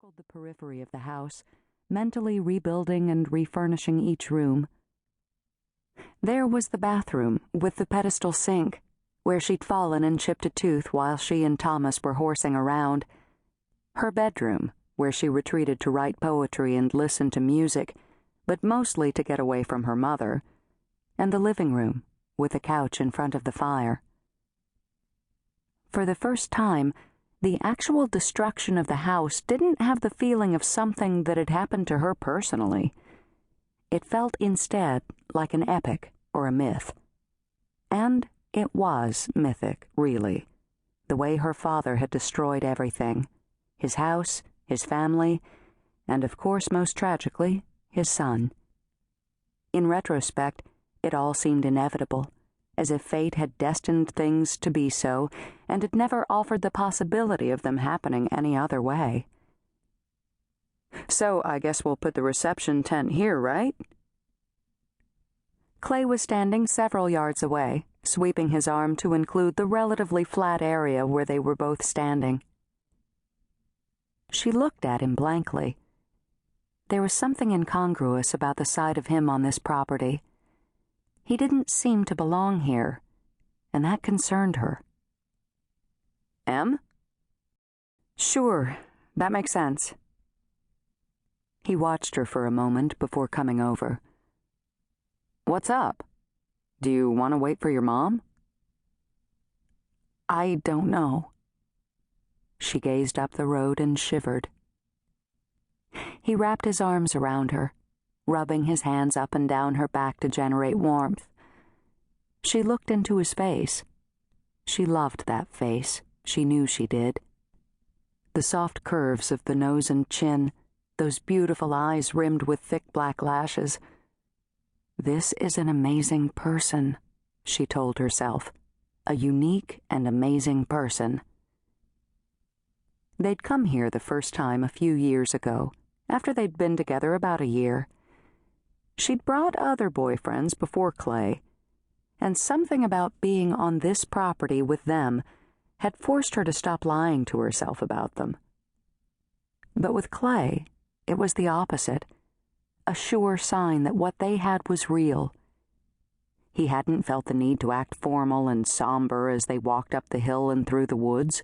circled the periphery of the house, mentally rebuilding and refurnishing each room. There was the bathroom with the pedestal sink, where she'd fallen and chipped a tooth while she and Thomas were horsing around. Her bedroom, where she retreated to write poetry and listen to music, but mostly to get away from her mother, and the living room, with a couch in front of the fire. For the first time, the actual destruction of the house didn't have the feeling of something that had happened to her personally. It felt instead like an epic or a myth. And it was mythic, really, the way her father had destroyed everything: his house, his family, and of course, most tragically, his son. In retrospect, it all seemed inevitable, as if fate had destined things to be so, and had never offered the possibility of them happening any other way. "So I guess we'll put the reception tent here, right?" Clay was standing several yards away, sweeping his arm to include the relatively flat area where they were both standing. She looked at him blankly. There was something incongruous about the sight of him on this property. He didn't seem to belong here, and that concerned her. "Em?" "Sure, that makes sense." He watched her for a moment before coming over. "What's up? Do you want to wait for your mom?" "I don't know." She gazed up the road and shivered. He wrapped his arms around her, rubbing his hands up and down her back to generate warmth. She looked into his face. She loved that face. She knew she did. The soft curves of the nose and chin, those beautiful eyes rimmed with thick black lashes. This is an amazing person, she told herself. A unique and amazing person. They'd come here the first time a few years ago, after they'd been together about a year. She'd brought other boyfriends before Clay, and something about being on this property with them had forced her to stop lying to herself about them. But with Clay, it was the opposite, a sure sign that what they had was real. He hadn't felt the need to act formal and somber as they walked up the hill and through the woods,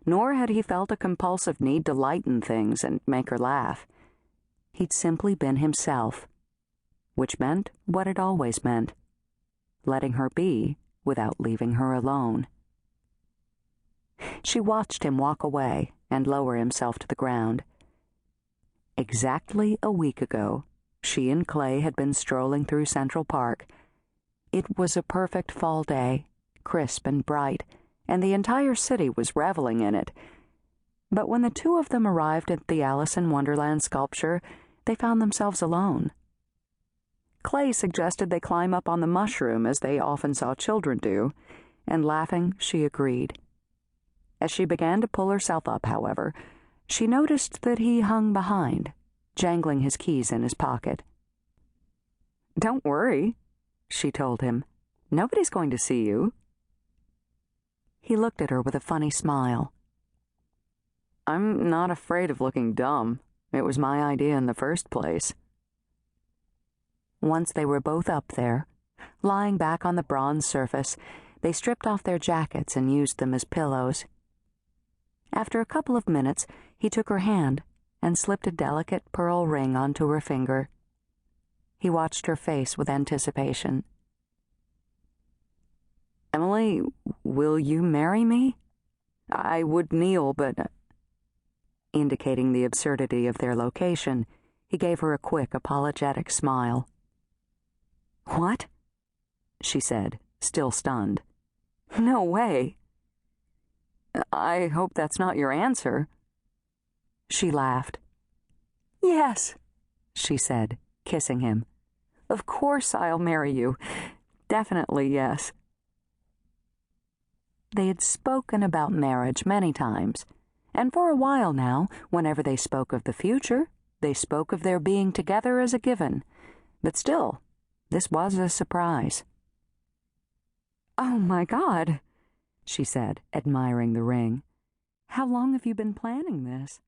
nor had he felt a compulsive need to lighten things and make her laugh. He'd simply been himself, which meant what it always meant: letting her be without leaving her alone. She watched him walk away and lower himself to the ground. Exactly a week ago, she and Clay had been strolling through Central Park. It was a perfect fall day, crisp and bright, and the entire city was reveling in it. But when the two of them arrived at the Alice in Wonderland sculpture, they found themselves alone. Clay suggested they climb up on the mushroom, as they often saw children do, and laughing, she agreed. As she began to pull herself up, however, she noticed that he hung behind, jangling his keys in his pocket. "Don't worry," she told him. "Nobody's going to see you." He looked at her with a funny smile. "I'm not afraid of looking dumb. It was my idea in the first place." Once they were both up there, lying back on the bronze surface, they stripped off their jackets and used them as pillows. After a couple of minutes, he took her hand and slipped a delicate pearl ring onto her finger. He watched her face with anticipation. "Emily, will you marry me? I would kneel, but—" Indicating the absurdity of their location, he gave her a quick, apologetic smile. "What?" she said, still stunned. "No way." "I hope that's not your answer." She laughed. "Yes," she said, kissing him. "Of course I'll marry you. Definitely yes." They had spoken about marriage many times, and for a while now, whenever they spoke of the future, they spoke of their being together as a given. But still, this was a surprise. "Oh my God," she said, admiring the ring. "How long have you been planning this?"